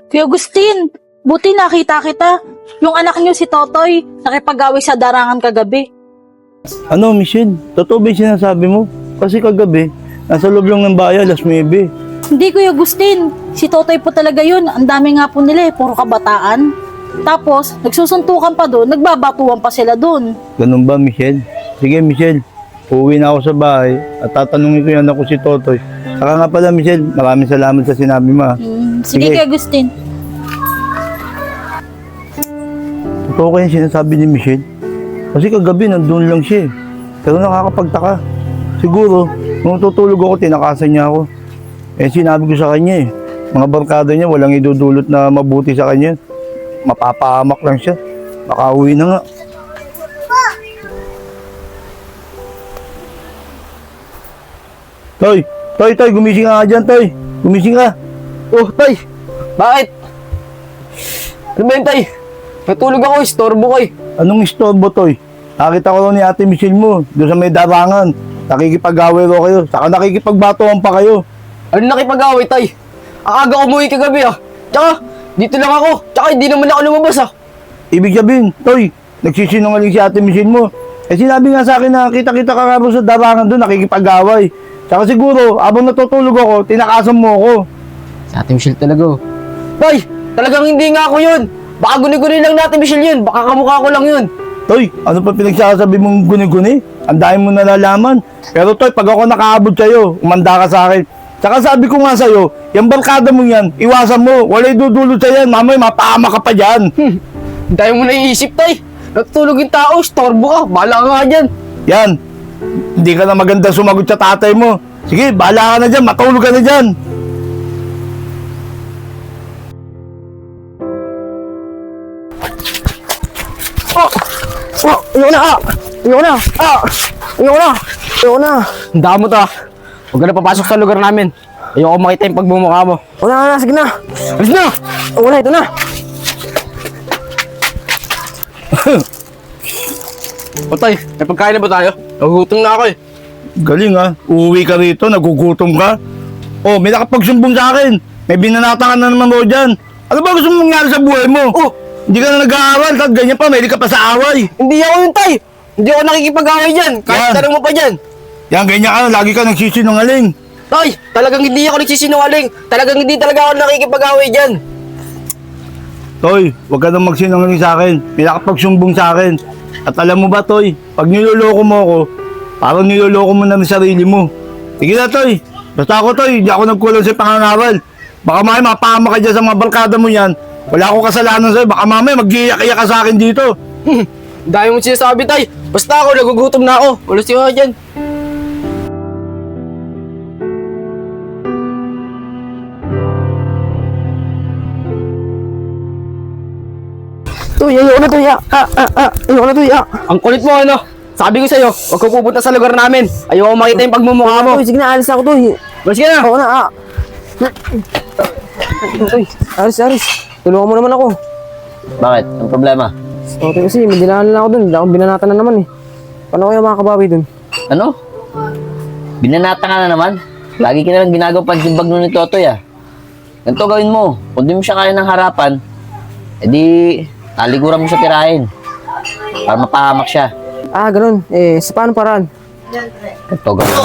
Kuya Agustin, buti nakita kita. Yung anak niyo si Totoy, nakipag-away sa darangan kagabi. Ano, Michelle? Totoo ba yung sinasabi mo? Kasi kagabi, nasa loob lang ng bahay, alas 9. Hindi, Kuya Agustin. Si Totoy po talaga yun. Ang dami nga po nila puro kabataan. Tapos, nagsusuntukan pa doon, nagbabatuan pa sila doon. Ganun ba, Michelle? Sige, Michelle. Uuwi na ako sa bahay at tatanungin ko yung anak ko si Totoy. Saka nga pala, Michelle, maraming salamat sa sinabi mo. Sige, Kuya Agustin. Totoo ko yung sinasabi ni Michelle. Kasi kagabi, nandun lang siya. Pero nakakapagtaka. Siguro, nung tutulog ako, tinakasan niya ako. Sinabi ko sa kanya mga barkada niya, walang idudulot na mabuti sa kanya. Mapapahamak lang siya. Makauwi na nga. Toy, gumising ka nga dyan, Toy. Gumising ka. Oh, Tay! Bakit? Ano ba yun, Tay? Natulog ako, istorbo ko eh. Anong istorbo, Toy? Nakita ko lang ni Ate Michelle mo, doon sa may darangan. Nakikipag-away ro kayo, saka nakikipagbatuan pa kayo. Ano nakipag-away, Tay? Ang aga umuwi kagabi ah. Tsaka, dito lang ako. Tsaka hindi naman ako lumabas ah. Ibig sabihin, Toy, nagsisinungaling si Ate Michelle mo. Sinabi nga sa akin na kita-kita ka nga sa darangan doon, nakikipag-away. Saka siguro, habang natutulog ako, tinakasan mo ako. Si Ate Michelle talaga oh. Tay, talagang hindi nga ako yun. Baka guni-guni lang natin Michelle yun. Baka kamukha ko lang yun. Toy, ano pa pinagsasabi mong guni-guni? Ang dami mo nalalaman. Pero Toy, pag ako nakaabot sa'yo, umanda ka sa akin. Saka sabi ko nga sa'yo, yung barkada mo yan, iwasan mo. Wala'y dudulot sa'yan. Mamay, mapahama ka pa dyan. Dahil mo naiisip, Tay. Natutulog yung tao, istorbo ka. Bahala ka nga dyan. Yan. Hindi ka na maganda sumagot sa tatay mo. Sige, bahala ka na dyan. Matulog ka na dyan. Ayoko na ah! Ayoko na! Ah! Ayoko na! Ayoko na! Ang damo to ah. Huwag ka na papasok sa lugar namin. Ayoko makita yung pagmumukha mo. Wala na, sige na! Alis na! Wala, ito na! O Tay, may pagkain na ba tayo? Nagugutom na ako eh. Galing ha. Uuwi ka rito, nagugutom ka. Oh, may nakapagsumbong sa akin. May binanata ka na naman mo dyan. Ano ba gusto mong mangyari sa buhay mo? Oh! Hindi ka na nag-aawal, kahit ganyan pa, may ka pa sa away. Hindi ako yun, Tay! Hindi ako nakikipag-away dyan! Kahit Yan. tanong mo pa dyan! Yan, ganyan ka, lagi ka nagsisinungaling. Tay! Talagang hindi ako nagsisinungaling! Talagang hindi talaga ako nakikipag-away dyan! Toy, huwag ka nang magsinungaling sa akin. May nakapagsumbong sa akin. At alam mo ba, Toy, pag niloloko mo ako, parang niloloko mo na ng sarili mo. Sige na, Toy. Basta ako, Toy, hindi ako nagkulang sa pangangawal. Baka mamaya mapahama ka dyan sa mga barkada mo yan. Wala akong kasalanan sa'yo. Baka mamaya mag-iiyak-iyak ka sa akin dito. Dahil mo sinasabi, Tay! Basta ako, nagugutom na ako! Walang siya dyan! Tuy, ayoko na Tuy! Ayoko na Tuy! Ang kulit mo ano? Sabi ko sa'yo, huwag ka pupunta sa lugar namin. Ayoko makita yung pagmumukha mo. Sige na, alis ako Tuy. Sige na! Ako na, Tuy, alis. Tulungan mo naman ako. Bakit? Ang problema? Okay kasi, may dinaanan lang ako dun. Hindi ako binanatan na naman eh. Paano kaya makakabawi dun? Ano? Binanata ka na naman? Lagi ka na lang ginagawa pansimbag nun ni Totoy ah. Ganito gawin mo. Kung di mo siya kaya ng harapan, edi talikuran mo siya tirahin. Para mapahamak siya. Ah, ganun. Sa paano paraan? Ganito gawin mo.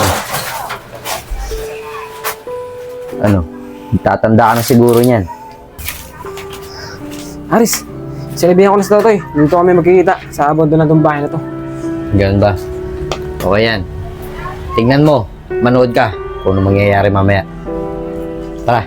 Ano? Tatanda ka na siguro niyan. Aris, sinabihan ko na sa Totoy. Dito kami magkikita sa abondo na itong bahay na to. Ganun ba? Okay yan. Tignan mo. Manood ka kung ano mangyayari mamaya. Tara.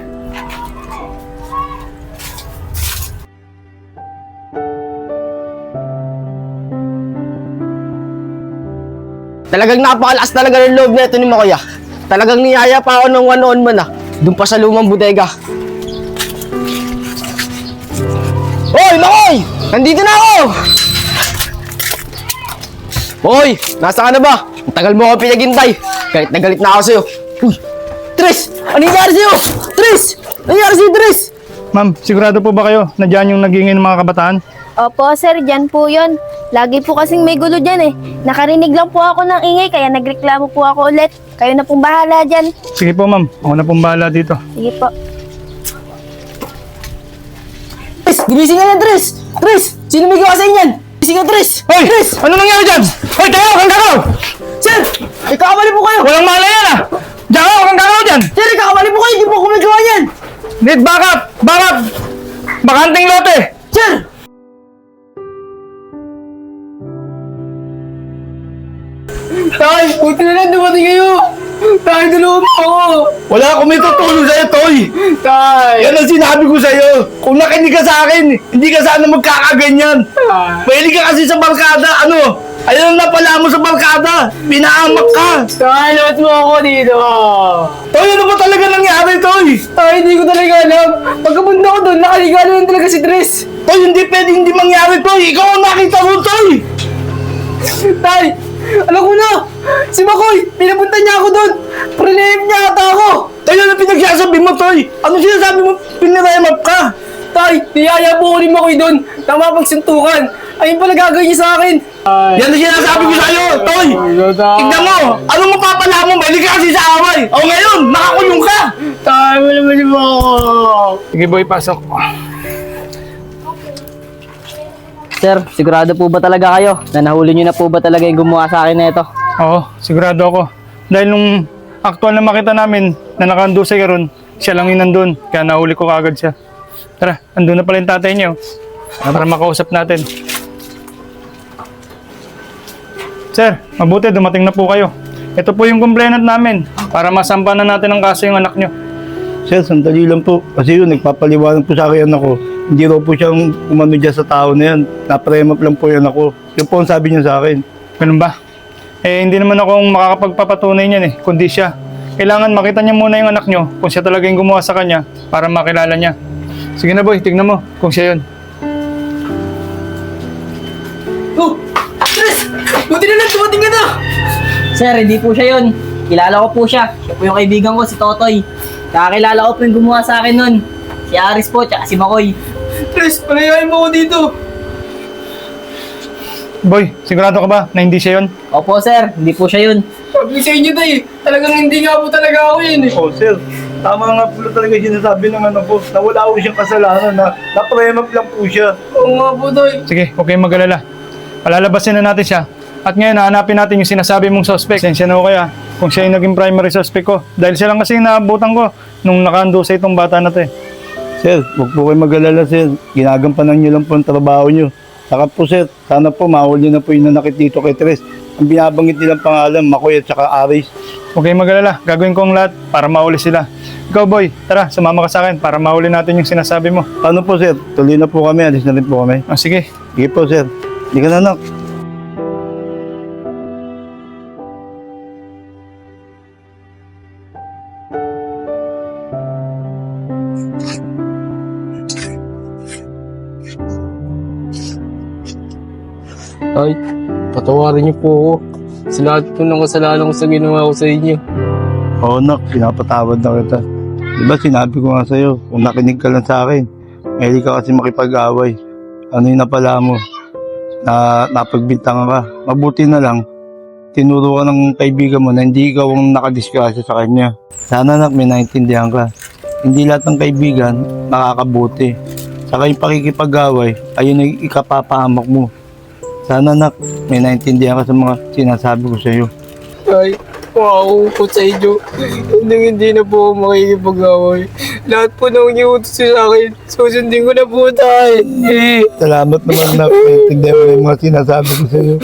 Talagang napakalakas talaga ng loob na ito ni Makoya. Talagang niyaya pa ako ng one-on man ah. Doon pa sa lumang bodega. Hoy, Makoy! Nandito na ako! Hoy, nasa ka na ba? Ang tagal mo ako pinaghintay. Galit na galit na ako sa'yo. Uy! Tres! Ano nangyari sa'yo? Tres! Ano nangyari sa'yo, Tres? Ma'am, sigurado po ba kayo na dyan yung nagingin ng mga kabataan? Opo, sir, dyan po yun. Lagi po kasing may gulo dyan eh. Nakarinig lang po ako ng ingay, kaya nagreklamo po ako ulit. Kayo na pong bahala dyan. Sige po, ma'am. Ako na pong bahala dito. Sige po. Gigising ka na, Tres! Tres! Sino may gawa sa inyan? Gising ka, Tres! Hoy! Tres! Ano nangyari dyan? Hoy, tayo! Kang gagaw! Sir! May kakamali po kayo! Walang mala yan ah! Diyan ka! Kang gagaw dyan! Sir, may kakamali po kayo! Hindi po ako may gawa niyan! Need backup! Backup! Bakanting lote! Sir! Tay! Buti na lang dumating kayo! Tay, tulungan mo ako! Wala akong may tutulong sa'yo, Toy! Tay! Yan ang sinabi ko sa'yo! Kung nakinig ka sa akin, hindi ka sana magkakaganyan! Mahilig ka kasi sa barkada, ano? Ayun na pala mo sa barkada! Pinaamak ka! Tay, labas mo ako dito! Toy, ano ba talaga nangyari, Toy? Tay, hindi ko talaga alam! Pagkapunta ko doon, nakaligalan lang talaga si Tres! Toy, hindi pwede hindi mangyari, Toy! Ikaw ang nakita mo, Toy! Tay! Alam ko na! Si Makoy! Pinapunta niya ako doon! Priname niya ata ako! Toy, ano pinagsasabi mo, Toy? Ano sinasabi mo? Pinaremap ka! Tay! Niyaya po ko ni Makoy doon na mapagsuntukan! Ayun pala gagawin niya sa akin! Yan ang sinasabi ko sa'yo, Toy! Tignan mo! Ano mapapala mo? Mahilig ka kasi sa away! O ngayon, nakakulong ka! Tay! Malaman mo ako! Sige, boy, pasok. Sir, sigurado po ba talaga kayo na nahuli nyo na po ba talaga yung gumawa sa akin na ito? Oo, sigurado ako. Dahil nung aktual na makita namin na nakandusay ka ron, siya lang yung nandun. Kaya nahuli ko kagad siya. Tara, andun na pala yung tatay niyo. Para makausap natin. Sir, mabuti dumating na po kayo. Ito po yung complainant namin para masampa na natin ang kaso yung anak nyo. Sir, sandali lang po. Kasi yun, nagpapaliwanag po sa akin anak ko. Hindi raw po siyang umano dyan sa tao na yan. Napremap lang po yan ako. Yun po ang sabi niya sa akin. Ganun ba? Eh, hindi naman ako makakapagpapatunay niyan eh, kundi siya. Kailangan makita niya muna yung anak nyo kung siya talaga yung gumawa sa kanya para makilala niya. Sige na boy, tignan mo kung siya yun. Oh! Tres! Buti na lang dumating ka na! Sir, hindi po siya yun. Kilala ko po siya. Siya po yung kaibigan ko, si Totoy. Kakilala ko po yung gumawa sa akin nun. Si Aris po, tsaka si Makoy. Tres! Palayain mo ako dito! Boy, sigurado ka ba na hindi siya yun? Opo sir, hindi po siya yun. Sabi sa inyo tay, talagang hindi nga po talaga ako yun eh. Oh, sir. Tama nga po talaga yung sinasabi ng ano po. Na wala po siyang kasalanan. Na napremap lang po siya. Oo nga po tay. Sige, huwag kayong mag-alala. Palalabasin na natin siya. At ngayon, hahanapin natin yung sinasabi mong suspect. Sensya na ko kaya kung siya yung naging primary suspect ko. Dahil siya lang kasi yung naabutan ko nung nakaandusay itong bata na to eh. Sir, huwag po kayong mag-alala, sir. Ginagampanan niyo lang po ang trabaho niyo. Saka po, sir, sana po mahuli na po yung nanakit dito kay Tres. Ang binabanggit nilang pangalan, Makoy at saka Aris. Huwag kayong mag-alala. Gagawin ko ang lahat para mauli sila. Ikaw boy, tara, sumama ka sa akin para mahuli natin yung sinasabi mo. Paano po, sir? Tuloy na po kami. Alis na rin po kami. Ah, sige. Sige po, sir. Hindi ka na, anak. Tay, patawarin niyo po ako. Sa lahat po ng kasalanan ko sa ginawa ko sa inyo. Oo, nak. Pinapatawad na kita. Diba sinabi ko nga sa'yo, kung nakinig ka lang sa akin, mahilig ka kasi makipag-away. Ano yung napala mo? Na napagbintangan ka. Mabuti na lang, tinuro ka ng kaibigan mo na hindi ikaw ang nakadisgrasya sa kanya. Sana nak, may naintindihan ka. Hindi lahat ng kaibigan makakabuti. Saka yung pakikipag-away, ayun ang ikapapahamak mo. Sana nak, may naintindihan ka sa mga sinasabi ko sa'yo. Tay, wow po sa inyo. Hindi na po ako makikipag-away. Lahat po nang iutos sa akin, susundin ko na po, tay. Salamat naman na naintindihan mo yung mga sinasabi ko sa'yo.